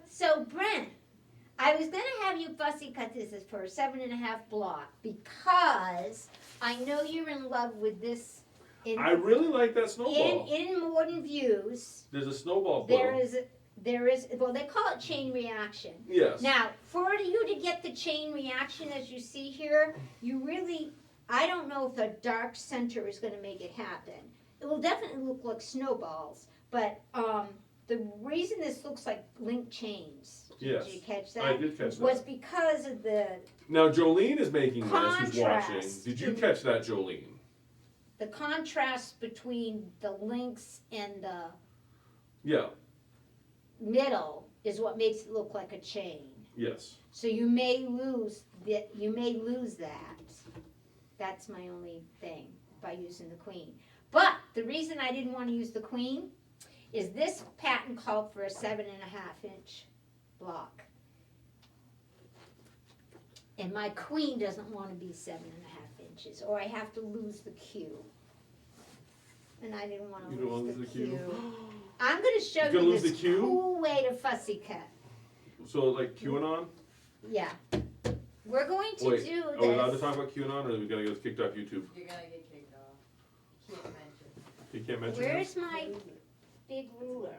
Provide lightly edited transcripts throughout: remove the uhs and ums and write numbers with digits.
So Brent, I was gonna have you fussy cut this as for a 7.5 block because I know you're in love with this. I really like that snowball. In Modern Views, There's a snowball there photo. is well, they call it chain reaction. Yes. Now, for you to get the chain reaction as you see here, you really, I don't know if a dark center is going to make it happen. It will definitely look like snowballs, but the reason this looks like linked chains, Yes. did you catch that? I did catch that. Was because of the Now Jolene is making this, who's watching. Contrast. Did you catch that, Jolene? contrast between the links and the Yeah. middle is what makes it look like a chain. Yes. So you may lose that. You may lose that. That's my only thing by using the queen. But the reason I didn't want to use the queen is this pattern called for a 7.5-inch block, and my queen doesn't want to be 7.5 inches, or I have to lose the Q. And I didn't want to You don't want lose to the lose the Q. I'm going to show You're gonna you lose this the Q? cool way to fussy cut. So like QAnon? Yeah. We're going to Wait, do are we allowed to this. talk about QAnon, or are we gonna get us kicked off YouTube? You're gonna get kicked off. Can't mention. You can't mention it. Where's my big ruler?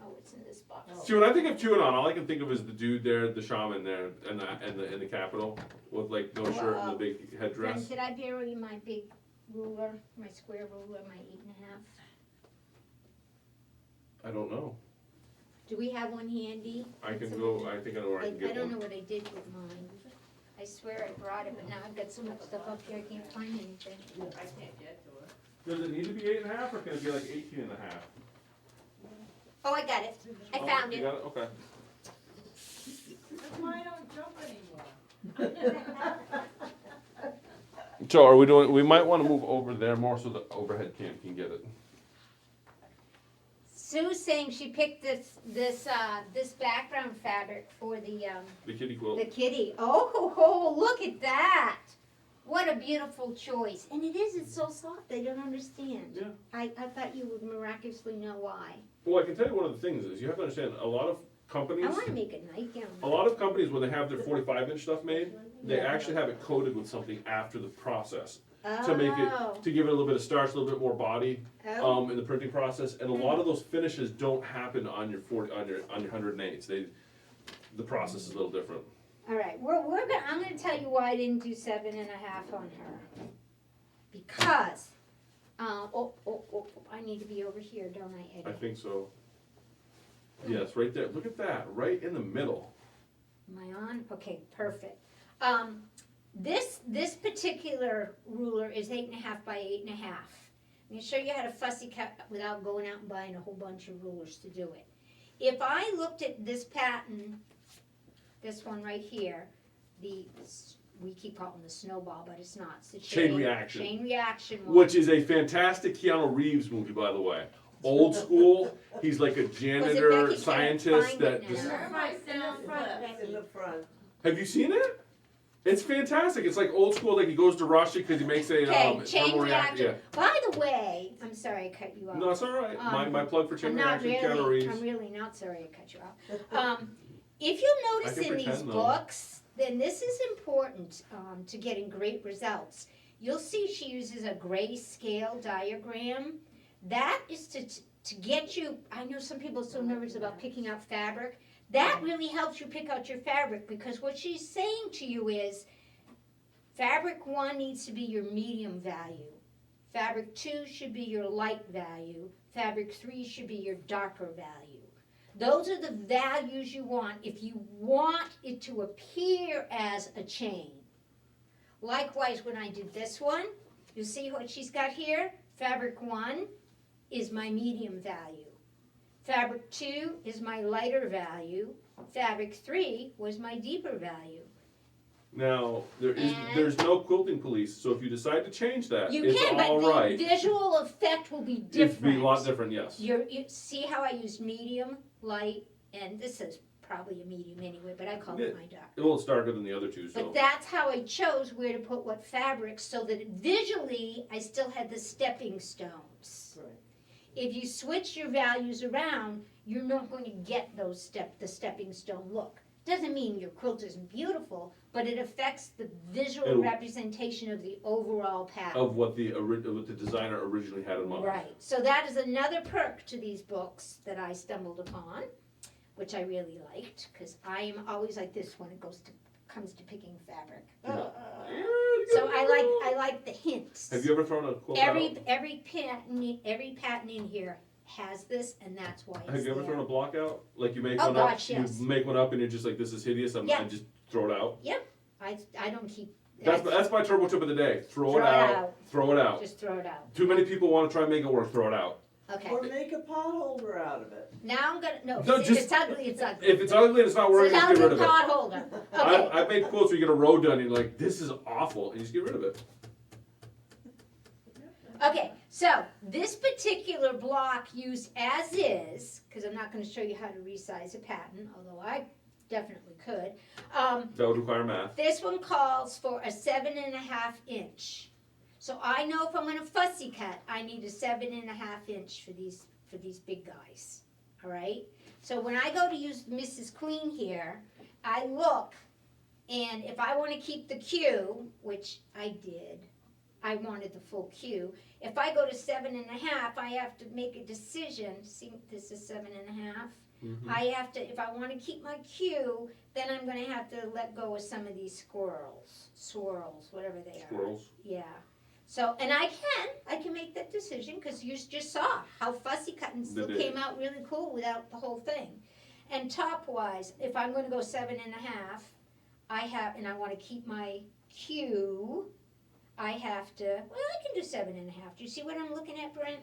Oh, it's in this box. See, when I think of QAnon, all I can think of is the dude there, the shaman there, and the Capitol with like no shirt and the big Friend, headdress. did I borrow you my big ruler, my square ruler, my 8.5? I don't know. Do we have one handy? I can go. I think I know where I can I get don't know one. what I did with mine. I swear I brought it, but now I've got so much stuff up here I can't find anything. I can't get to it. Does it need to be 8.5, or can it be like 18.5? Oh, I got it. I Oh, found you it. got it? Okay. That's why I don't jump anymore. So are we doing? We might want to move over there more so the overhead cam can get it. Sue's saying she picked this background fabric for the The kitty quilt. kitty. Oh, look at that! What a beautiful choice. And it is. It's so soft. They don't understand. Yeah. I thought you would miraculously know why. Well, I can tell you one of the things is you have to understand a lot of companies. I want to make a nightgown. A lot of companies, when they have their 45-inch stuff made, they actually have it coated with something after the process to make it, to give it a little bit of starch, a little bit more body Oh. in the printing process. And a lot of those finishes don't happen on your 108s. The process is a little different. All right, I'm going to tell you why I didn't do 7.5 on her. Because, I need to be over here, don't I, Eddie? I think so. Yes, right there. Look at that, right in the middle. Am I on? Okay, perfect. This particular ruler is 8.5 by 8.5. I'm going to show you how to fussy cut without going out and buying a whole bunch of rulers to do it. If I looked at this pattern, this one right here, we keep calling the snowball, but it's not. It's the Chain reaction. Chain reaction one. Which is a fantastic Keanu Reeves movie, by the way. Old school. He's like a janitor Becky? scientist Can't find that it just. now. Where are my sound Becky. clips? In the front. Have you seen it? It's fantastic. It's like old school. Like he goes to Russia because he makes a Okay, chain thermal reaction. Yeah. By the way, I'm sorry I cut you off. No, it's all right. My plug for chain I'm not reaction, Keanu really, Reeves. I'm really not sorry I cut you off. If you notice I can in these pretend, though. books, then this is important to getting great results. You'll see she uses a grayscale diagram. That is to get you, I know some people are so nervous about picking out fabric. That really helps you pick out your fabric because what she's saying to you is fabric 1 needs to be your medium value. Fabric 2 should be your light value. Fabric 3 should be your darker value. Those are the values you want if you want it to appear as a chain. Likewise, when I did this one, you see what she's got here? Fabric 1 is my medium value. Fabric 2 is my lighter value. Fabric 3 was my deeper value. Now there's no quilting police, so if you decide to change that, You it's can, all but right. the visual effect will be different. It'd be a lot different, yes. You see how I use medium, light, and this is probably a medium anyway, but I call it my dark. Well, it's darker than the other two, so. But that's how I chose where to put what fabrics so that visually I still had the stepping stones. Right. If you switch your values around, you're not going to get the stepping stone look. Doesn't mean your quilt isn't beautiful, but it affects the visual It'll- representation of the overall pattern. Of what the designer originally had in mind. Right, so that is another perk to these books that I stumbled upon, which I really liked, because I am always like this when it comes to picking fabric. Yeah. So I like the hints. Have you ever thrown a quilt out? Every pattern in here has this, and that's why it's Have you ever there. thrown a block out? Like you make Oh, one up, gosh, yes. you make one up and you're just like, this is hideous, Yeah. I just throw it out. I don't keep. That's my turbo tip of the day. Throw it Throw it out. out. Throw it out. Just throw it out. Too many people want to try and make it work, throw it out. Okay. Or make a pot holder out of it. Now I'm gonna No, if just- it's ugly. It's ugly. If it's ugly and it's not It's working, an just get rid ugly of it. pot holder. Okay. I've made quilts where you get a row done and you're like, this is awful, and you just get rid of it. Okay, so this particular block used as is, because I'm not going to show you how to resize a pattern, although I definitely could. That would require math. This one calls for a 7.5 inch. So I know if I'm going to fussy cut, I need a 7.5 inch for these big guys. All right. So when I go to use Mrs. Queen here, I look, and if I want to keep the Q, which I did, I wanted the full Q. If I go to 7.5, I have to make a decision. See, this is 7.5. Mm-hmm. I have to, if I want to keep my Q, then I'm going to have to let go of some of these swirls, whatever they are. Squirrels. Yeah. So, and I can make that decision because you just saw how fussy cutting still They did. came out really cool without the whole thing. And top wise, if I'm going to go 7.5, and I want to keep my Q, I have to, well, I can do 7.5. Do you see what I'm looking at, Brent?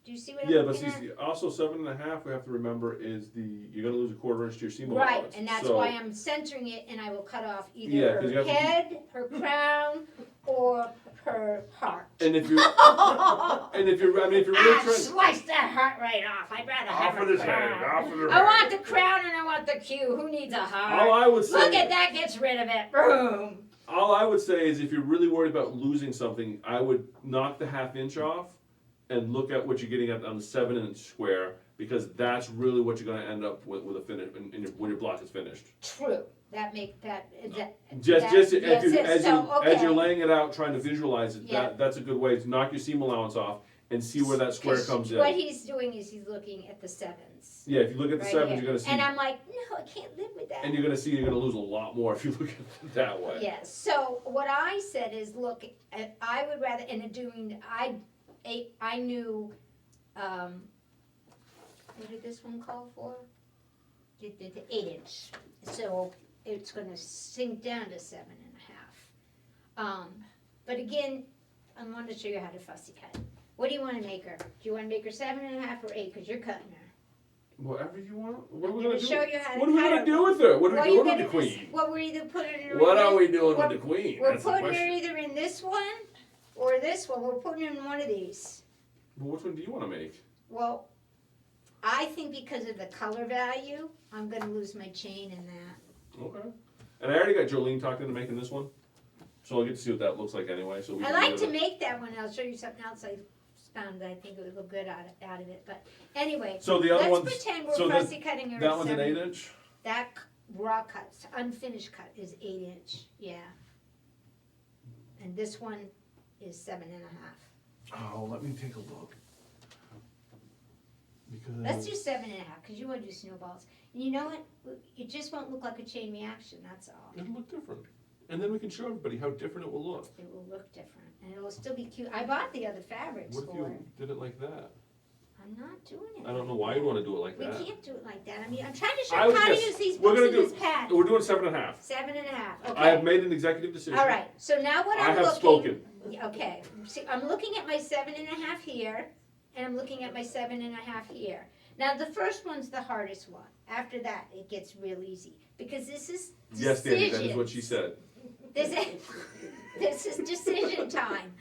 Do you see what Yeah, I'm but looking see, at? also 7.5, we have to remember is you're gonna lose a quarter inch to your seam Right, allowance. and that's So- why I'm centering it, and I will cut off Yeah, either 'cause you her have to head, her crown, or her heart. And if you're, if you're really trying, Slice that heart right off. I'd rather have off her of his head, crown. off of her I head. want the crown and I want the Q. Who needs a heart? All I would say, Look at that, gets rid of it. Boom. all I would say is if you're really worried about losing something, I would knock the 1/2 inch off and look at what you're getting at on the 7-inch square, because that's really what you're gonna end up with a finish when your block is finished. True. That make that. Just yes, as you're laying it out, trying to visualize it, Yeah. that's a good way to knock your seam allowance off and see where that square 'Cause comes in. What he's doing is he's looking at the sevens. Yeah, if you look at the right sevens, here. you're gonna see, And I'm like, no, I can't live with that. and you're gonna lose a lot more if you look at it that way. Yes, so what I said is, look, I would rather, and doing, I knew, what did this one call for? The 8-inch, so it's gonna sink down to 7.5. But again, I wanted to show you how to fussy cut. What do you wanna make her? Do you wanna make her 7.5 or 8, cause you're cutting her? Whatever you want. What are we I'm gonna gonna do? show you how to What are we cut gonna her. do with her? What are Well, we you doing with the gotta queen? Well, we're either putting her What in are we doing we're- with the queen? We're That's the putting her question. either in this one or this one. We're putting her in one of these. Well, which one do you want to make? Well, I think because of the color value, I'm gonna lose my chain in that. Okay. And I already got Jolene talked into making this one, so I'll get to see what that looks like anyway. So we I can like do to that. make that one. I'll show you something else I found that I think it would look good out of it. But anyway, So the other let's one's pretend we're so fussy cutting her. that at one's an 7. 8-inch. That raw cut, unfinished cut is 8-inch. Yeah. And this one is 7.5. Oh, let me take a look. Because Let's do 7.5 because you want to do snowballs. And you know what? It just won't look like a chain reaction. That's all. it'll look different, and then we can show everybody how different it will look. It will look different, and it will still be cute. I bought the other fabrics What if for it. you did it like that? I'm not doing it. I don't know like why that. you want to do it like We that. can't do it like that. I mean, I'm trying to show I you would how to guess- use these we're books gonna in do- this pad. We're doing 7.5. 7.5. Okay. I have made an executive decision. All right. So now what I I'm have looking. spoken. Okay. See, I'm looking at my 7.5 here, and I'm looking at my 7.5 here. Now the first one's the hardest one. After that, it gets real easy because this is Yes, Danny, that is what she decisions. said. This is decision time.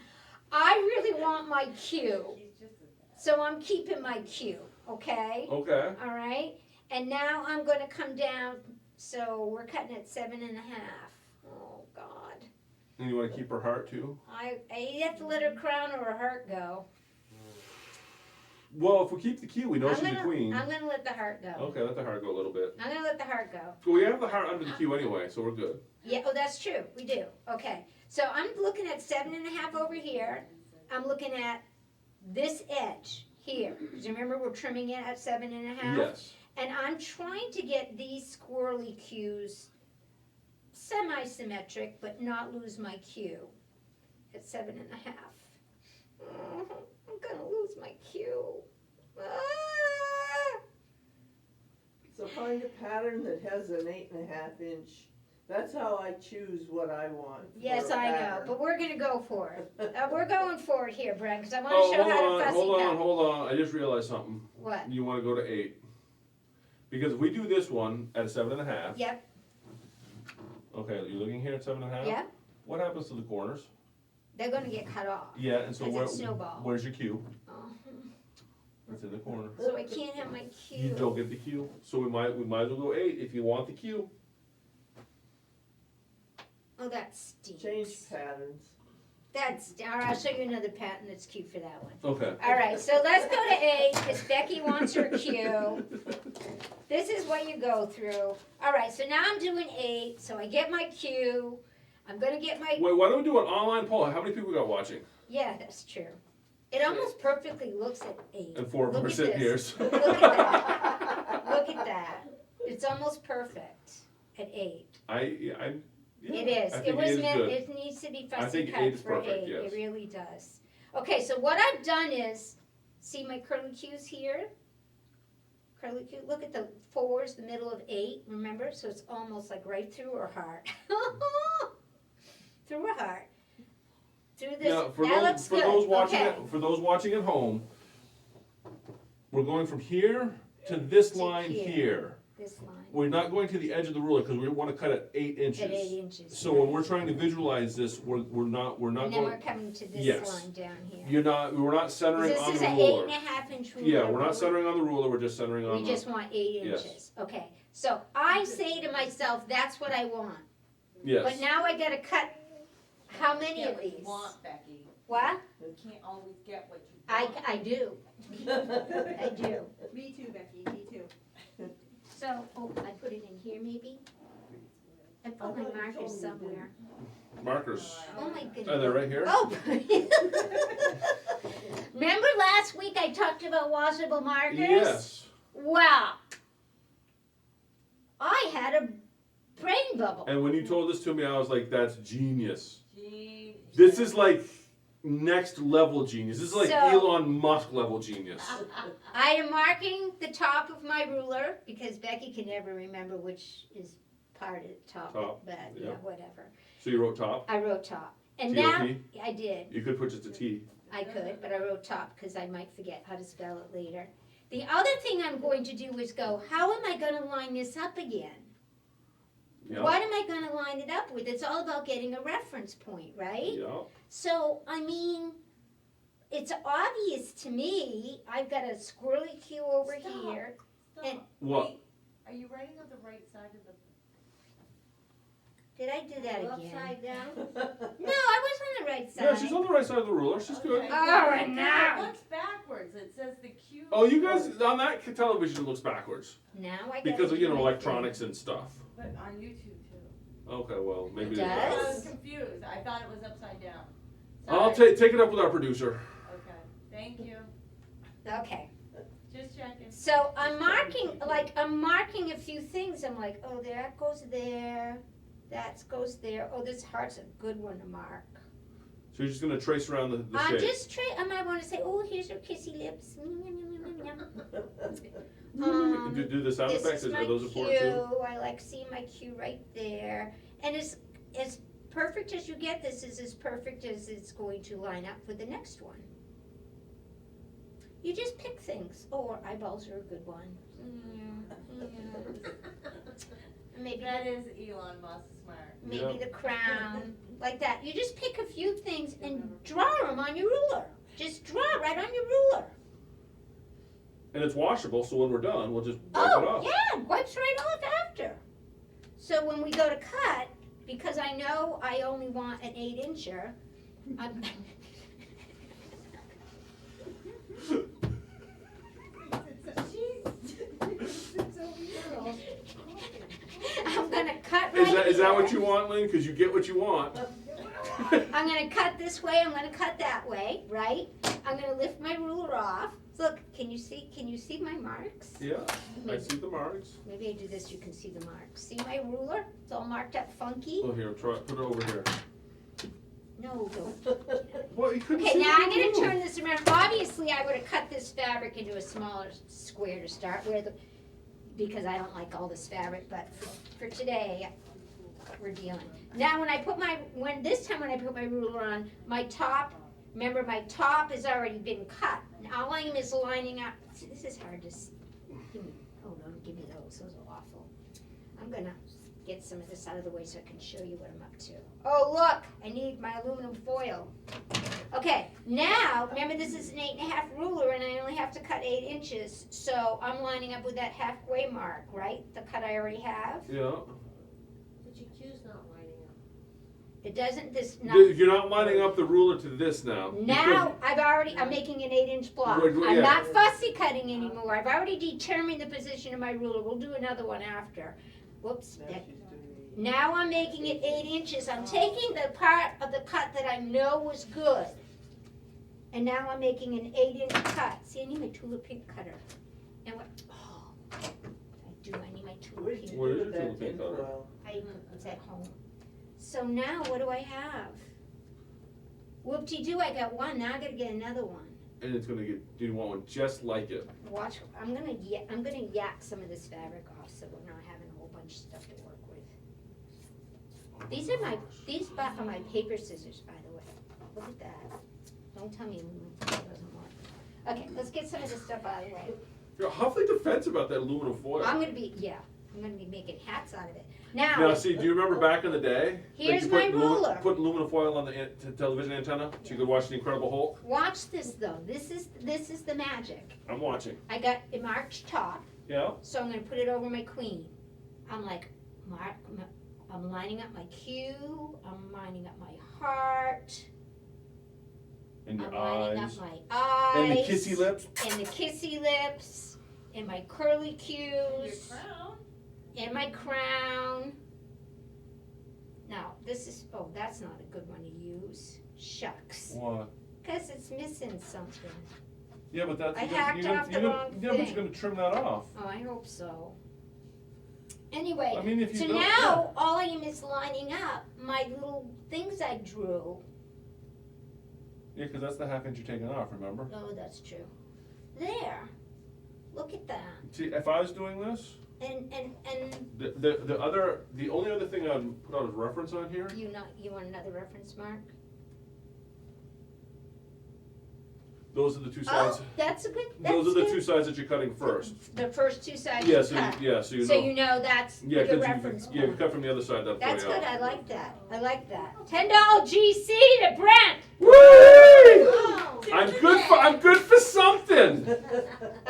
I really want my Q, She's just a so I'm keeping my Q, okay? Okay. All right, and now I'm gonna come down, so we're cutting at 7.5. Oh, God. And you want to keep her heart too? I have to let her crown or her heart go. Well, if we keep the Q, we know I'm she's the gonna- queen. I'm gonna let the heart go. Okay, let the heart go a little bit. I'm gonna let the heart go. Well, we have the heart under the Q anyway, so we're good. Yeah, oh, that's true, we do, okay. So I'm looking at 7.5 over here, I'm looking at this edge here. Because remember, we're trimming it at 7.5? Yes. And I'm trying to get these squirrely cues semi-symmetric, but not lose my cue at 7.5. I'm gonna lose my cue. Ah! So find a pattern that has an 8.5 inch. That's how I choose what I want. Yes, for a I know, pattern. but we're gonna go for it. We're going for it here, Brent, because I want Oh, to show hold how to on, fussy hold cut. on, hold on. I just realized something. What? You want to go to 8. Because if we do this one at 7.5. Yep, Okay, you're looking here at 7.5? yep, What happens to the corners? they're gonna get cut off. Yeah, and so Because it's snowball. where's your Q? Oh, It's in the corner. so I can't have my cue. You don't get the Q. So we might as well go 8 if you want the Q. Oh, that stinks. Change patterns. That's, all right, I'll show you another pattern that's cute for that one. Okay. All right, so let's go to 8, because Becky wants her cue. This is what you go through. All right, so now I'm doing 8, so I get my cue. I'm gonna get my, Wait, why don't we do an online poll? How many people we got watching? yeah, that's true. It almost perfectly looks at 8. And 4 of them Look are at sitting here. this. so- Look at that. Look at that. It's almost perfect at 8. Yeah, It is. I It think was is meant, good. it needs to be I fussy think cut 8 is for perfect, 8. yes. It really does. Okay, so what I've done is, see my curly cues here? Curly cue, look at the 4s, the middle of 8, remember? So it's almost like right through her heart. Through her heart. Through this, Now, for that those looks for good. those watching Okay. at, for those watching at home, we're going from here to this To line here. here. This line, We're not going to the edge of the ruler because we want to cut at 8 inches. at 8 inches. So when we're trying to visualize this, we're not And then going. we're coming to this Yes. line down here. We're not centering This on is the an ruler. 8.5 inch ruler. Yeah, we're not but centering on the ruler. We're just centering on We the. just want 8 Yes. inches. Okay, so I say to myself, that's what I want. Yes. But now I gotta cut how many Get of what you these? want, Becky. What? You can't always get what you I, want. I do, I do. Me too, Becky, me too. So, oh, I put it in here maybe? I put my thought you told markers me you somewhere. Markers. Oh my goodness. Are they right here? Oh. Remember last week I talked about washable markers? Yes. Wow. I had a brain bubble. And when you told this to me, I was like, "That's genius. Gee. This is like next level genius. This is like So- Elon Musk level genius." I am marking the top of my ruler because Becky can never remember which is part of the top, Top, but yeah. yeah, whatever. So you wrote top. I wrote top. And T-O-P? now, I did, You could put just a T. I could, but I wrote top because I might forget how to spell it later. The other thing I'm going to do is go, how am I gonna line this up again? Yeah. What am I gonna line it up with? It's all about getting a reference point, right? Yeah. So, I mean, it's obvious to me, I've got a squirrely cue over Stop. here. Stop. And- What? Wait, are you writing on the right side of the? Did I do that again? Upside down? No, I was on the right side. Yeah, she's on the right side of the ruler. She's good. Okay. Oh, and now. It looks backwards, it says the Q. Oh, you guys on that television it looks backwards Now I got because of electronics and stuff. But on YouTube too. Okay, well maybe It they- I does? was confused, I thought it was upside down. I'll Sorry. take it up with our producer. Okay, thank you, Okay, just checking. so I'm marking a few things. I'm like, oh, that goes there, that goes there. Oh, this heart's a good one to mark. So you're just gonna trace around the I'm shape. just I might want to say, oh, here's her kissy lips. Do the sound This effects. is my Are those important too? cue. I like seeing my cue right there. And as perfect as you get, this is as perfect as it's going to line up for the next one. You just pick things. Oh, her eyeballs are a good one. Maybe That is Elon Musk smart. maybe Yeah. the crown, like that. You just pick a few things and draw them on your ruler. Just draw right on your ruler. And it's washable, so when we're done, we'll just wipe it Oh, off. yeah, wipes right off after. So when we go to cut, because I know I only want an 8-incher, I'm is that what you want, Lynn? Because you get what you want. I'm gonna cut this way, I'm gonna cut that way, right? I'm gonna lift my ruler off. Look, can you see my marks? Yeah, I see the marks. Maybe I do this, you can see the marks. See my ruler? It's all marked up funky. Oh, here, put it over here. No, don't. Well, you couldn't Okay, see now the I'm gonna blue. turn this around. Obviously, I would have cut this fabric into a smaller square to start with, because I don't like all this fabric, but for today, we're dealing. Now, when I put my ruler on, my top, remember my top has already been cut. Now all I'm is lining up, see, this is hard to see. Don't give me those are awful. I'm gonna get some of this out of the way so I can show you what I'm up to. Oh, look, I need my aluminum foil. Okay, now, remember this is an 8.5 ruler and I only have to cut 8 inches, so I'm lining up with that halfway mark, right? The cut I already have. Yeah. But you choose not lining up. It doesn't, You're not lining up the ruler to this now. Now, I'm making an 8-inch block. Right, I'm yeah. not fussy cutting anymore. I've already determined the position of my ruler. We'll do another one after. Whoops. Now she's doing it. Now I'm making it 8 inches. I'm taking the part of the cut that I know was good. And now I'm making an 8-inch cut. See, I need my tulip pink cutter. And what, I need my tulip Where'd you pink. Where do is with your that tin cutter? tinfoil? It's at home. So now what do I have? Whoop-de-doo, I got one. Now I gotta get another one. And it's gonna get, you want one just like it. Watch, I'm gonna yak some of this fabric off so we're not having a whole bunch of stuff to work with. These are my paper scissors, by the way. Look at that. Don't tell me aluminum foil doesn't work. Okay, let's get some of this stuff out of the way. You're awfully defensive about that aluminum foil. I'm gonna be making hats out of it. Now, Now, see, do you remember back in the day? Here's you my put ruler. Put aluminum foil on the television antenna so you could watch the Incredible Hulk? watch this though. This is the magic. I'm watching. I got a marked top, Yeah? so I'm gonna put it over my queen. I'm like, I'm lining up my Q, I'm lining up my heart, And your I'm lining eyes. up my eyes. And the kissy lips. And the kissy lips, and my curly Your Qs, crown. and my crown. Now, that's not a good one to use. Shucks. What? Because it's missing something. Yeah, but that's I hacked off the wrong Yeah, but thing. you're gonna trim that off. Oh, I hope so. Anyway, I mean, if you so don't. now all I am is lining up my little things I drew. Yeah, because that's the half inch you're taking off, remember? Oh, that's true. There. Look at that. See, if I was doing this, And the only other thing I'd put out as reference on here, you want another reference mark? those are the two sides. Oh, that's a good. Those are the good. two sides that you're cutting first. The first two sides Yeah, you so cut. so you know. So you know that's Yeah, the 'cause reference you point. cut from the other side. That's That's way good. out. I like that. I like that. $10 GC to Brent. Woo! Oh, I'm good for something.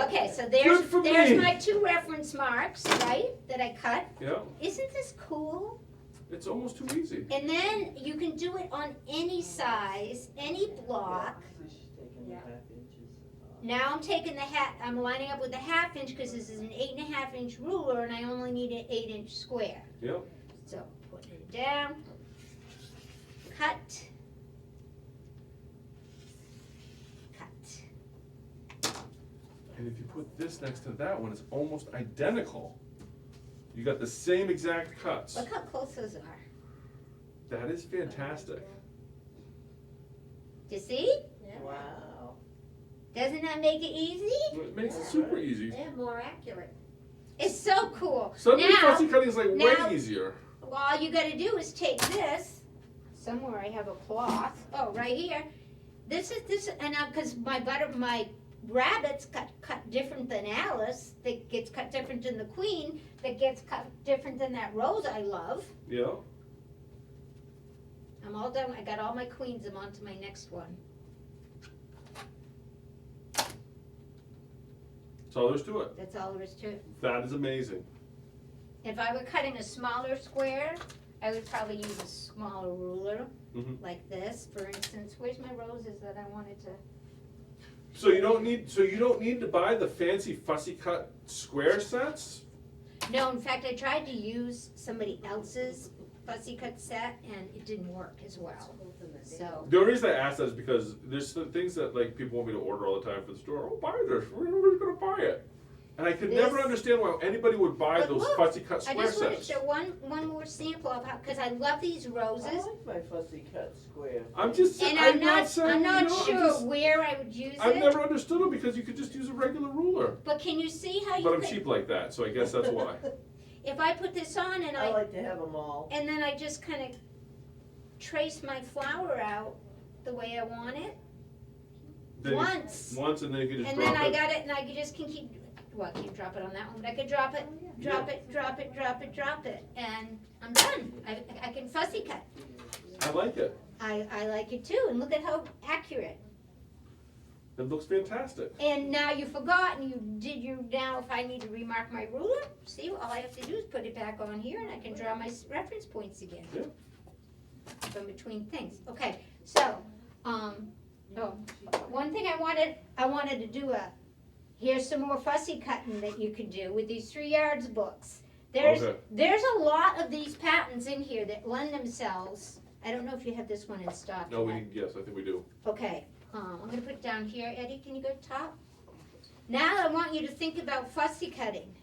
Okay, so Good for there's me. my two reference marks, right? That I cut. Yeah, Isn't this cool? it's almost too easy. And then you can do it on any size, any block. So she's taking Yeah. 1/2 inches off. Now I'm lining up with the 1/2 inch because this is an 8.5 inch ruler and I only need an 8 inch square. Yep. So putting it down, cut, cut. And if you put this next to that one, it's almost identical. You got the same exact cuts. Look how close those are. That is fantastic. Do you see? Yeah. Wow. Doesn't that make it easy? It makes it super easy. They're more accurate. It's so cool. Suddenly now, fussy cutting is like now- way easier. well, all you gotta do is take this, somewhere I have a cloth, oh, right here. This, and now, cause my rabbits cut different than Alice, that gets cut different than the queen, that gets cut different than that rose I love. Yeah. I'm all done, I got all my queens, I'm on to my next one. That's all there is to it. That's all there is to it. That is amazing. If I were cutting a smaller square, I would probably use a smaller ruler, Mhm. like this, for instance. Where's my roses that I wanted to? So you don't need to buy the fancy fussy cut square sets. No, in fact, I tried to use somebody else's fussy cut set and it didn't work as well. So, The only reason I ask that is because there's some things that like people want me to order all the time for the store. Oh, buy this. We're gonna buy it. And I could never This- understand why anybody would buy But those look, fussy cut I square just want to sets. show one more sample of how, because I love these I roses. like my fussy cut square. I'm just And I'm not saying I'm not you know, sure I'm just, where I would use I've it. never understood them because you could just use a regular ruler. But can you see how you But I'm could, cheap like that, so I guess that's why. if I put this on and I like to have them all. and then I just kind of trace my flower out the way I want it Then you- once. Once and then you can just And drop then I it. got it and I just can keep, well, I can't drop it on that one, but I could drop it, drop it, drop it, drop it, drop it, and I'm done. I can fussy cut. I like it. I like it too, and look at how accurate. It looks fantastic. And now you forgot, and now if I need to remark my ruler, see, all I have to do is put it back on here and I can draw my reference points again. Yeah. From between things. Okay, so, one thing I wanted to do here's some more fussy cutting that you can do with these 3 yards books. Okay. There's a lot of these patterns in here that lend themselves. I don't know if you have this one in stock No, yet. yes, I think we do. Okay, I'm gonna put it down here. Eddie, can you go top? Now I want you to think about fussy cutting.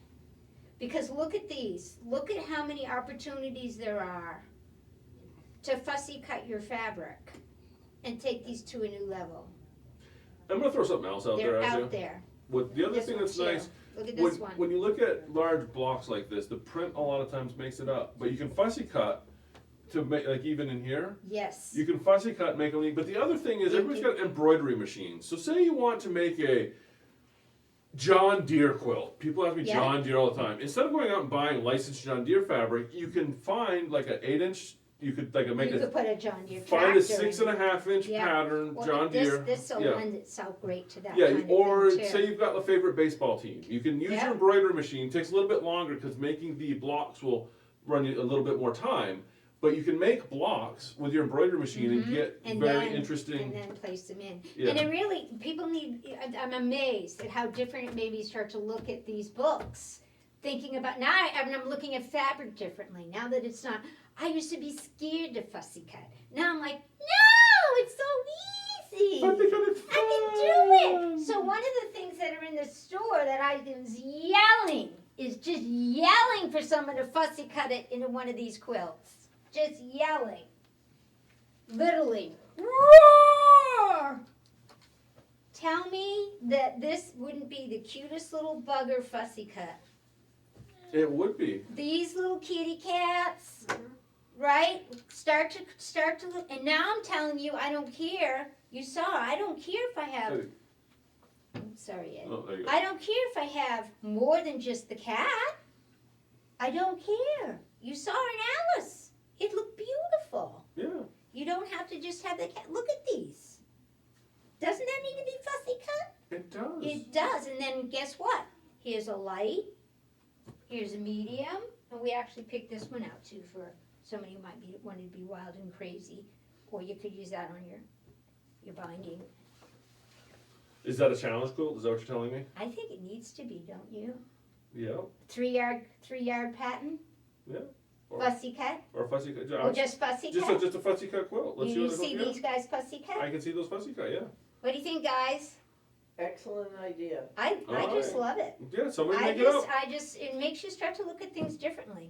Because look at these. Look at how many opportunities there are to fussy cut your fabric and take these to a new level. I'm gonna throw something else out They're there. out there. What the other This thing one that's too. nice Look at when, this one. when you look at large blocks like this, the print a lot of times makes it up. But you can fussy cut to make, like even in here, Yes. you can fussy cut, make them neat. But the other thing is, everybody's got embroidery machines. So say you want to make a John Deere quilt. People ask me Yeah. John Deere all the time. Instead of going out and buying licensed John Deere fabric, you can find like an 8-inch. You could like make You a could put a John Deere find tractor a 6.5-inch Yeah. pattern Well, John Deere. This will yeah. lend itself great to that Yeah, kind of or thing too. say you've got a favorite baseball team. You can use Yeah. your embroidery machine. It takes a little bit longer because making the blocks will run you a little bit more time. But you can make blocks with your embroidery machine and Mhm. get And very then- interesting. And then place them in. Yeah. And it really, people need, I'm amazed at how different it made me start to look at these books. Thinking about, now I'm looking at fabric differently. Now that it's not, I used to be scared to fussy cut. Now I'm like, no, it's so easy. But they got it I can do fun. it. So one of the things that are in the store that I was yelling is just yelling for someone to fussy cut it into one of these quilts. Just yelling. Literally. Roar! Tell me that this wouldn't be the cutest little bugger fussy cut. It would be. These little kitty cats, right? Start to look, and now I'm telling you, I don't care. You saw, I don't care if I have. Hey. I'm sorry, Ed. Oh, there you go. I don't care if I have more than just the cat. I don't care. You saw in Alice. It looked beautiful. Yeah. You don't have to just have the cat. Look at these. Doesn't that need to be fussy cut? It does. It does. And then guess what? Here's a light. Here's a medium. And we actually picked this one out too for somebody who might be wanted to be wild and crazy. Or you could use that on your binding. Is that a challenge quilt? Is that what you're telling me? I think it needs to be, don't you? Yeah. 3 yard pattern. Yeah. Or- Fussy cut. Or fussy cut. Or just fussy just cut. just a fussy cut quilt. Let's You see see what these guys fussy cut? I can see those fussy cut. Yeah. What do you think, guys? Excellent idea. I just All love it. Yeah. Somebody make it up. It makes you start to look at things differently.